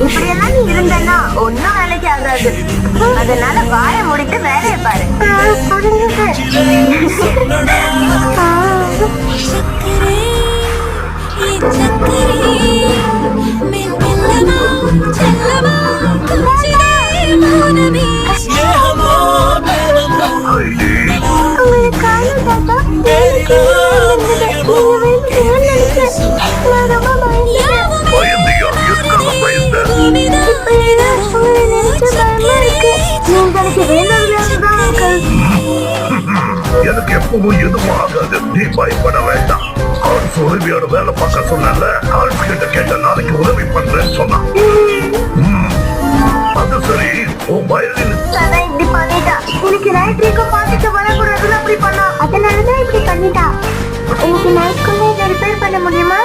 இப்படி எல்லாம் நீ இருந்தன்னா ஒன்னும் வேலைக்கு ஆகாது. அதனால வாய முடிட்டு வேலையை பாரு. எனக்கு எப்பவும் எதுவும் ஆகாது, நீ பயப்பட வேண்டாம். ஹான்ஸ் உதவியோட வேலை பார்க்க சொன்னல, ஹான்ஸ் கிட்ட கேட்ட நாளைக்கு உதவி பண்றேன்னு சொன்னான். அது சரி, உன் வயலில் இப்படி பண்ணிட்டா. எனக்கு நைட் ரீக்கும் பார்த்துட்டு வரக்கூடாதுன்னு அப்படி பண்ணா. அதனாலதான் இப்படி பண்ணிட்டா. எனக்கு நைட்குள்ள இதை ரிப்பேர் பண்ண முடியுமா?